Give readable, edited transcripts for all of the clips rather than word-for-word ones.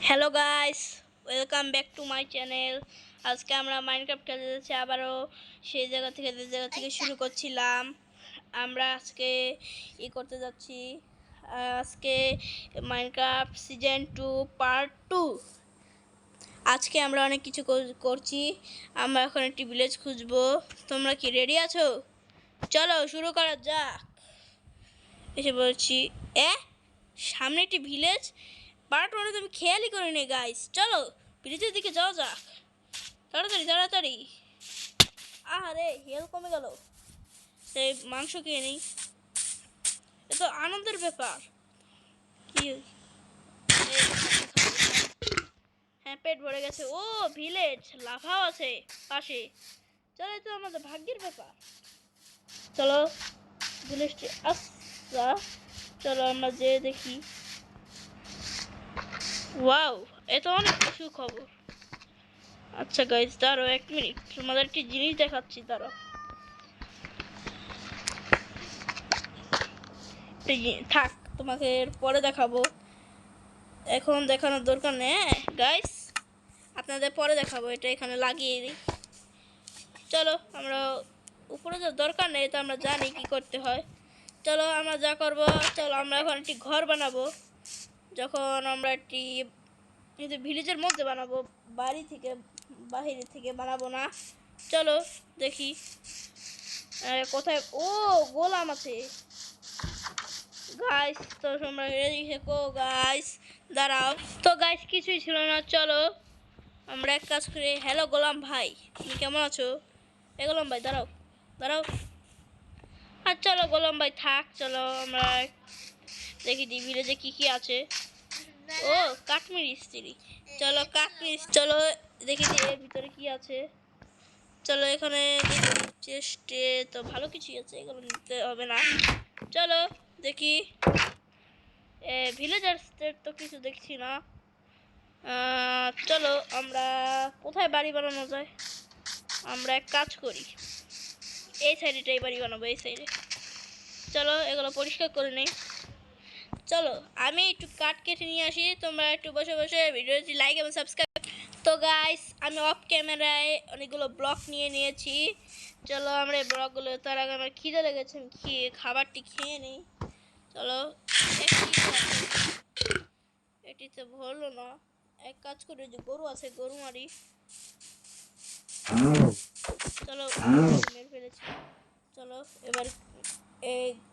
Hello guys, welcome back to my channel. আজকে আমরা Minecraft খেলতে যাচ্ছি আবারও সেই জায়গা থেকে যে জায়গা থেকে শুরু করছিলাম। আমরা আজকে করতে যাচ্ছি আজকে মাইনক্রাফট সিজন 2 পার্ট 2। আজকে আমরা অনেক কিছু করছি। আমরা এখন একটি ভিলেজ খুঁজবো। তোমরা কি রেডি আছো? চলো শুরু করা যাক। এসে বলছি সামনে একটি ভিলেজ। পার্ট ওয়ানে তুমি খেয়ালই করে নে গাইস। চলো ভিলেজের দিকে যাওয়া যাক, তাড়াতাড়ি তাড়াতাড়ি। আরে হেল কমে গেল, সেই মাংস খেয়ে নেই। এ তো আনন্দের ব্যাপার। কি হ্যাঁ, পেট ভরে গেছে। ও ভিলেজ, লাফাও আছে পাশে। চলো, তো আমাদের ভাগ্যের ব্যাপার। চলো ভিলেজটি আচ্ছা, চলো আমরা যে দেখি। ওয়াও, এ তো অনেক কিছু খবর। আচ্ছা গাইস, দাঁড়াও 1 মিনিট, তোমাদের একটি জিনিস দেখাচ্ছি। দাঁড়াও, থাক, তোমাকে পরে দেখাবো, এখন দেখানোর দরকার নেই। গাইস, আপনাদের পরে দেখাবো। এটা এখানে লাগিয়ে দিই। চলো, আমরা উপরে যাওয়ার দরকার নেই, তো আমরা জানি কি করতে হয়। চলো আমরা যা করবো, চলো আমরা এখন একটি ঘর বানাবো। যখন আমরা একটি ভিলেজের মধ্যে বানাবো, বাড়ি থেকে বাহিরে থেকে বানাবো না। চলো দেখি কোথায়। ও গোলাম আছে গাইস, তো তোমরা রেডি থেকো গাইস। দাঁড়াও তো গাইস, কিছুই ছিল না। চলো আমরা এক কাজ করি। হ্যালো গোলাম ভাই, তুমি কেমন আছো? গোলাম ভাই দাঁড়াও দাঁড়াও। আর চলো গোলাম ভাই থাক, চলো আমরা দেখি দি ভিলেজে কি কি আছে। ও কাশ্মীরি স্ত্রী, চলো কাশ্মীর, চলো দেখি দি এর ভিতরে কি আছে। চলো এখানে চেস্টে তো ভালো কিছুই আছে, এগুলো নিতে হবে না। চলো দেখি। ভিলেজার্সদের তো কিছু দেখছি না। চলো আমরা কোথায় বাড়ি বানানো যায়। আমরা এক কাজ করি, এই সাইডেটাই বাড়ি বানাবো, এই সাইডে। চলো এগুলো পরিষ্কার করে নেই। চলো আমি একটু কাঠ কেটে নিয়ে আসি, তোমরা একটু বসে বসে ভিডিওটি লাইক এবং সাবস্ক্রাইব। তো গাইস, আমি অফ ক্যামেরায় অনেকগুলো ব্লক নিয়ে নিয়েছি। চলো আমরা এই ব্লকগুলো, তার আগে আমার খিদে লেগেছে, আমি খাবারটি খেয়ে নিই। চলো এটিতে ভরলো না। এক কাজ করে, যে গরু আছে গরু মারি। চলো মেরে ফেলেছি। চলো এবার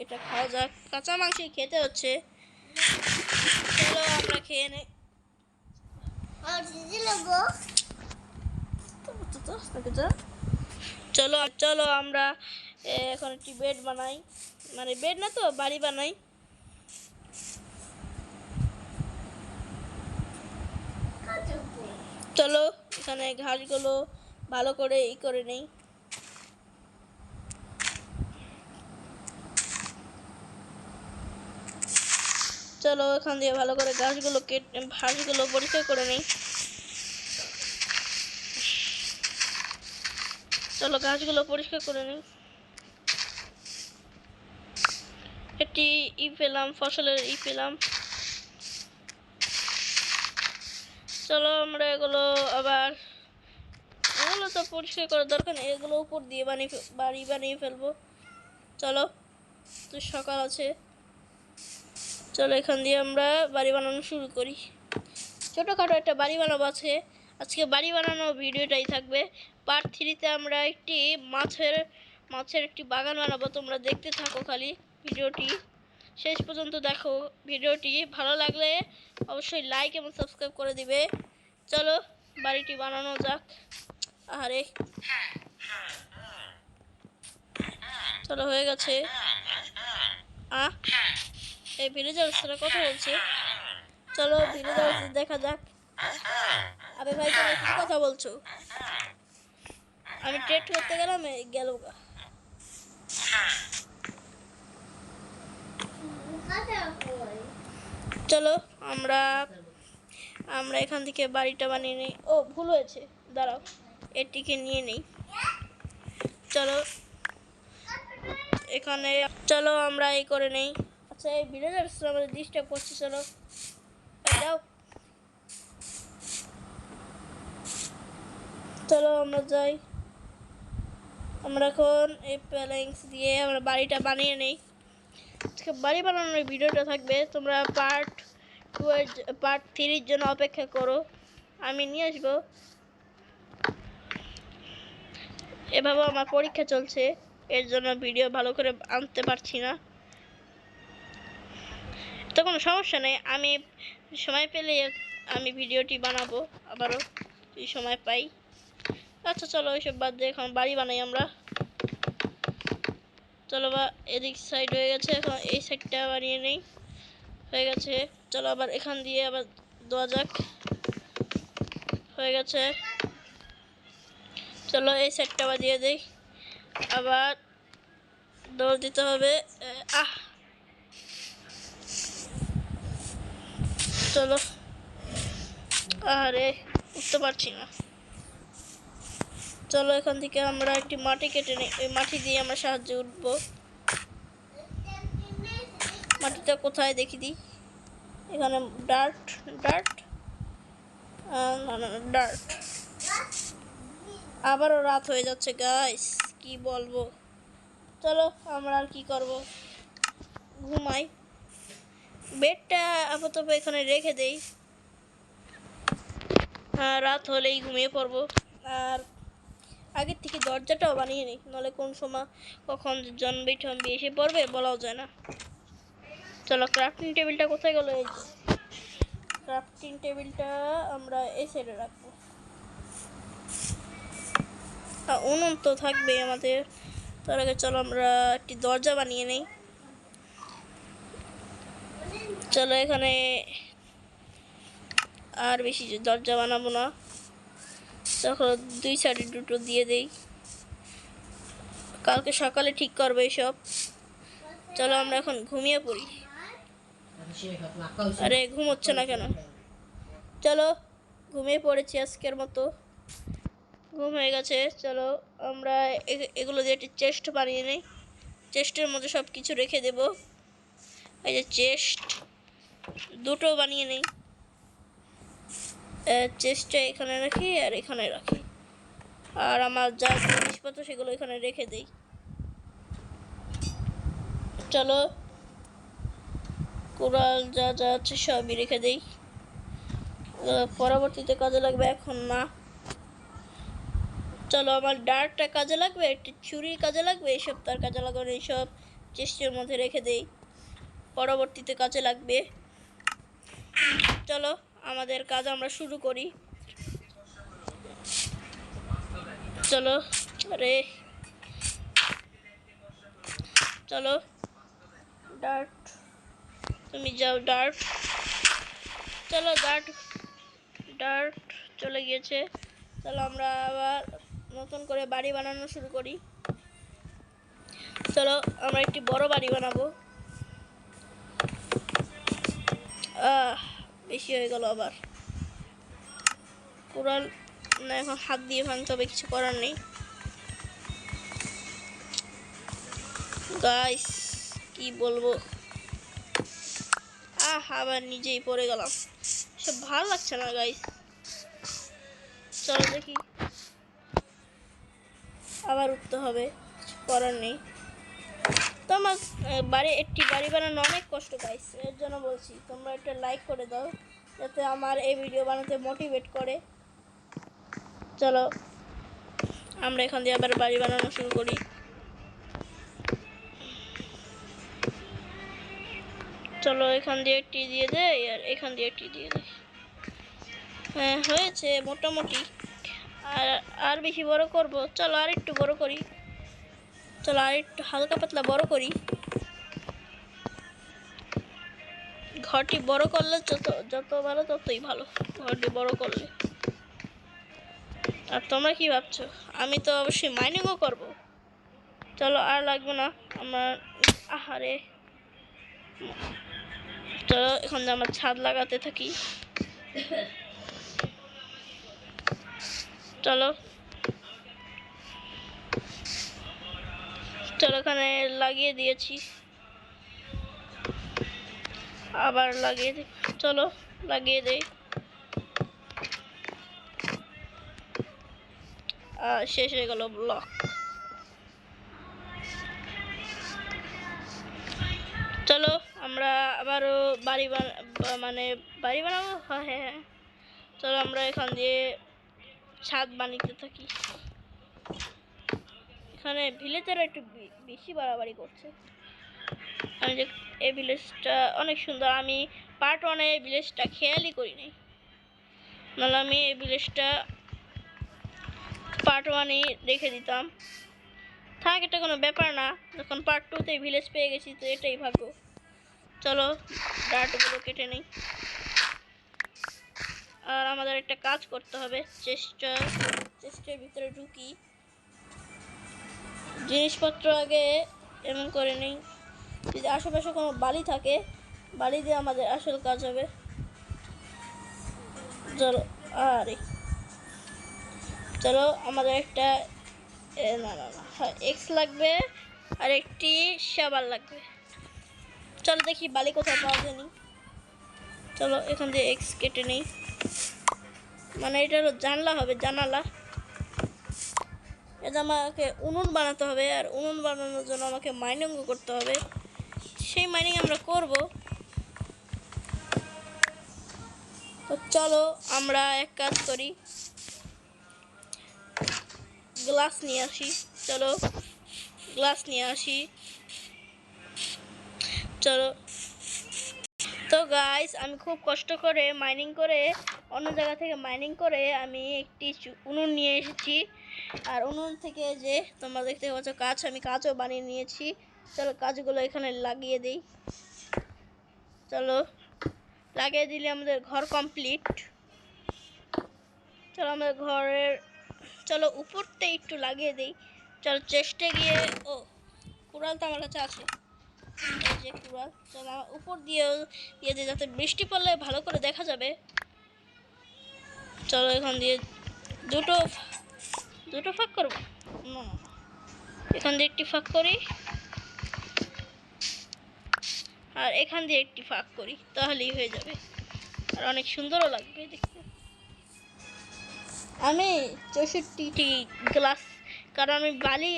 এটা খাওয়া যাক। কাঁচা মাংসই খেতে হচ্ছে। চলো আমরা খেয়ে নেই। চলো চলো আমরা এখন একটি বেড বানাই, মানে বেড না তো বাড়ি বানাই। চলো এখানে ঘাসগুলো ভালো করে করে নেই। চলো এখান দিয়ে ভালো করে ঘাসগুলো পরিষ্কার করে নেই। চলো ঘাসগুলো পরিষ্কার করে নিই। একটি পেলাম, ফসলের পেলাম। চলো আমরা এগুলো আবার, এগুলো তো পরিষ্কার করার দরকার নেই, এগুলো উপর দিয়ে বাড়ি বানিয়ে ফেলবো। চলো তো সকাল আছে, চলো এখান দিয়ে আমরা বাড়ি বানানো শুরু করি। ছোটোখাটো একটা বাড়ি বানাবো আছে। আজকে বাড়ি বানানো ভিডিওটাই থাকবে। পার্ট 3-তে আমরা একটি মাছের একটি বাগান বানাবো। তোমরা দেখতে থাকো খালি ভিডিওটি শেষ পর্যন্ত দেখো। ভিডিওটি ভালো লাগলে অবশ্যই লাইক এবং সাবস্ক্রাইব করে দিবে। চলো বাড়িটি বানানো যাক। আরে চলো হয়ে গেছে। এই ভিলেজার্সরা কথা বলছে, চলো ভিলেজার্স দেখা যাক। আরে ভাই তুমি কি কথা বলছো? আমি ট্রেড করতে গেলাম, গেল গা। চলো আমরা এখান থেকে বাড়িটা বানিয়ে নিই। ও ভুল হয়েছে, দাঁড়াও এটিকে নিয়ে নেই। চলো এখানে, চলো আমরা করে নেই। আচ্ছা এই ভিলেজার্স আমাদের ডিস্টার্ব করছে। চলো যাও। চলো আমরা যাই। আমরা এখন এই প্যালেংস দিয়ে আমরা বাড়িটা বানিয়ে নেই। আজকে বাড়ি বানানোর ভিডিওটা থাকবে, তোমরা পার্ট 3 এর জন্য অপেক্ষা করো, আমি নিয়ে আসবো। এভাবে আমার পরীক্ষা চলছে, এর জন্য ভিডিও ভালো করে আনতে পারছি না। তো কোনো সমস্যা নেই, আমি সময় পেলে আমি ভিডিওটি বানাবো আবারও, যদি সময় পাই। আচ্ছা চলো ওইসব বাদ দিয়ে এখন বাড়ি বানাই আমরা। চলো বা এদিক সাইড হয়ে গেছে, এখন এই সাইডটা বানিয়ে নেই, হয়ে গেছে। চলো আবার এখান দিয়ে আবার দেওয়া যাক, হয়ে গেছে। চলো এই সাইডটা আবার দিয়ে দেই, আবার দৌড় দিতে হবে। চলো, আরে উঠতে পারছি না। চলো এখান থেকে আমরা একটি মাটি কেটে নিই, ওই মাটি দিয়ে আমরা সাহায্যে উঠবো। মাটিটা কোথায় দেখি দিই, এখানে ডার্ট ডার্ট ডার্ট। আবারও রাত হয়ে যাচ্ছে গাইস, কি বলবো। চলো আমরা আর কি করব, ঘুমাই। বেডটা আপাতত এখানে রেখে দেই, রাত হলেই ঘুমিয়ে পড়বো। আর আগের থেকে দরজাটাও বানিয়ে নিই, নাহলে কোন সময় কখন জন্মে টম্বি এসে পড়বে বলাও যায় না। চলো ক্রাফটিং টেবিলটা কোথায় গেল, এই ক্রাফটিং টেবিলটা আমরা এই সাইডে রাখবো। উনুন তো থাকবে আমাদের, তার আগে চলো আমরা একটি দরজা বানিয়ে নেই। চলো এখানে আর বেশি দরজা বানাবো না, তখন 2 সাইডে 2টো দিয়ে দেই, কালকে সকালে ঠিক করবে সব। চলো আমরা এখন ঘুমিয়ে পড়ি। আরে ঘুমোচ্ছে না কেন? চলো ঘুমিয়ে পড়েছি আজকের মতো, ঘুম হয়ে গেছে। চলো আমরা এগুলো দিয়ে একটি চেস্ট বানিয়ে নিই, চেস্টের মধ্যে সব কিছু রেখে দেব। এই যে চেস্ট 2টো বানিয়ে নিই, চেস্টটা এখানে রাখি আর এখানে রাখি, আর আমার যা জিনিসপত্র সেগুলো এখানে রেখে দেই। চলো কোরাল যা যা আছে সবই রেখে দেই, পরবর্তীতে কাজে লাগবে, এখন না। চলো আমার ডার্টটা কাজে লাগবে, একটি ছুরি কাজে লাগবে, এইসব তার কাজে লাগবে, এইসব চেস্টের মধ্যে রেখে দেই, পরবর্তীতে কাজে লাগবে। চলো আমাদের কাজ আমরা শুরু করি। চলো আরে চলো ডার্ট তুমি যাও, ডার্ট চলো, ডার্ট ডার্ট চলে গিয়েছে। চলো আমরা আবার নতুন করে বাড়ি বানানো শুরু করি। চলো আমরা একটি বড় বাড়ি বানাবো। বেশি হয়ে গেল আবার, কোরাল না এখন হাত দিয়ে ভাঙতে হবে, কিছু করার নেই। গাইস কি বলবো, আবার নিজেই পড়ে গেলাম, সব ভালো লাগছে না গাইস। চলো দেখি, আবার উঠতে হবে, কিছু করার নেই। তো আমার একটি বাড়ি বানানো অনেক কষ্ট গাইস, এর জন্য বলছি তোমরা একটা লাইক করে দাও, যাতে আমার এই ভিডিও বানাতে মোটিভেট করে। চলো আমরা এখান দিয়ে আবার বাড়ি বানানো শুরু করি। চলো এখান দিয়ে একটি দিয়ে দেই আর এখান দিয়ে একটি দিয়ে দেই, হ্যাঁ হয়েছে মোটামুটি। আর বেশি বড় করব, চলো আর একটু বড় করি, চলো আর একটু হালকা পাতলা বড় করি। ঘরটি বড় করলে যত ভালো ততই ভালো, ঘরটি বড় করলে। আর তোমরা কি ভাবছো, আমি তো অবশ্যই মাইনিংও করব। চলো আর লাগবে না আমার, আহারে। চলো এখন আমরা ছাদ লাগাতে থাকি। চলো চলো এখানে লাগিয়ে দিয়েছি, আবার লাগিয়ে দিই, চলো লাগিয়ে দেই। শেষ হয়ে গেল ব্লক। চলো আমরা আবারও মানে বাড়ি বানাবো। হ্যাঁ হ্যাঁ হ্যাঁ, চলো আমরা এখান দিয়ে ছাদ বানাতে থাকি। এখানে ভিলেজাররা একটু বেশি বাড়াবাড়ি করছে। আমি যে এই ভিলেজটা অনেক সুন্দর, আমি পার্ট 1-এ এই ভিলেজটা খেয়ালই করিনি, নাহলে আমি এই ভিলেজটা পার্ট 1-এ রেখে দিতাম। থাক, এটা কোনো ব্যাপার না, যখন পার্ট 2-তে ভিলেজ পেয়ে গেছি তো এটাই ভাগ্য। চলো ডার্টগুলো কেটে নিই। আর আমাদের একটা কাজ করতে হবে, চেস্টের ভিতরে ঢুকি, জিনিসপত্র আগে এমন করে নিই। যদি আশেপাশে কোনো বালি থাকে, বালি দিয়ে আমাদের আসল কাজ হবে। চলো চলো আমাদের একটা না না না এক্স লাগবে আর একটি শাবার লাগবে। চলো দেখি বালি কোথাও পাওয়া যায়নি। চলো এখান দিয়ে এক্স কেটে নিই, মানে এটা হলো জানলা হবে, জানালা। এটা আমাকে উনুন বানাতে হবে, আর উনুন বানানোর জন্য আমাকে মাইনিংও করতে হবে। সেই মাইনিং আমরা করব। তো চলো আমরা এক কাজ করি, গ্লাস নিয়ে আসি। চলো গ্লাস নিয়ে আসি। চলো তো গাইস, আমি খুব কষ্ট করে মাইনিং করে, অন্য জায়গা থেকে মাইনিং করে আমি একটি উনুন নিয়ে এসেছি। আর উনুন থেকে যে তোমরা দেখতে পাচ্ছ কাঁচ, আমি কাঁচও বানিয়ে নিয়েছি। চলো কাঁচগুলো এখানে লাগিয়ে দিই। চলো লাগিয়ে দিলে আমাদের ঘর কমপ্লিট। চলো আমাদের ঘরের, চলো উপরতে একটু লাগিয়ে দিই। চলো চেষ্টা গিয়ে, ও কুড়াল তো আমার কাছে আছে, এই যে কুড়াল। চলো উপর দিয়ে দিই, যাতে বৃষ্টি পড়লে ভালো করে দেখা যাবে। চলো এখান দিয়ে দুটো ফাঁক করবো, না এখান দিয়ে একটি ফাঁক করি, আর এখান দিয়ে একটি ফাঁক করি, তাহলেই হয়ে যাবে, আর অনেক সুন্দরও লাগবে দেখতে। আমি 64টি গ্লাস, কারণ আমি বালি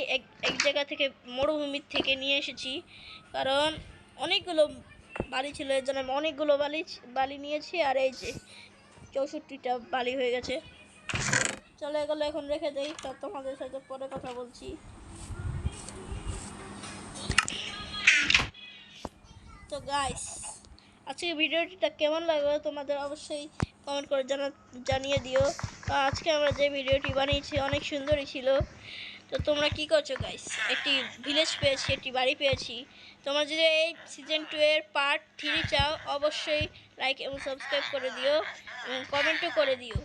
এক জায়গা থেকে মরুভূমির থেকে নিয়ে এসেছি, কারণ অনেকগুলো বালি ছিল, এর জন্য আমি অনেকগুলো বালি নিয়েছি। আর এই যে 64টা বালি হয়ে গেছে। চলো এগুলো এখন রেখে দেই, তো তোমাদের সাথে পরে কথা বলছি। তো গাইস, আজকে ভিডিওটা কেমন লাগলো তোমাদের অবশ্যই কমেন্ট করে জানিয়ে দিও। আজকে আমরা যে ভিডিওটি বানিয়েছি অনেক সুন্দরই ছিল। তো তোমরা কি করছো গাইস? একটি ভিলেজ পেয়েছি, একটি বাড়ি পেয়েছি। তোমরা যদি এই সিজন 2 এর পার্ট 3 চাও, অবশ্যই লাইক এবং সাবস্ক্রাইব করে দিও এবং কমেন্টও করে দিও।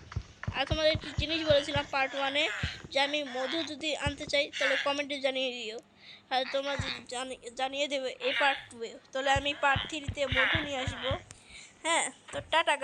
আর তোমাদের একটি জিনিস বলেছিলাম পার্ট 1-এ, যে আমি মধু যদি আনতে চাই তাহলে কমেন্টে জানিয়ে দিও। আর তোমরা জানিয়ে দেবে এই পার্ট 2-এ, তাহলে আমি পার্ট 3-তে মধু নিয়ে আসবো। হ্যাঁ, তো টাটা।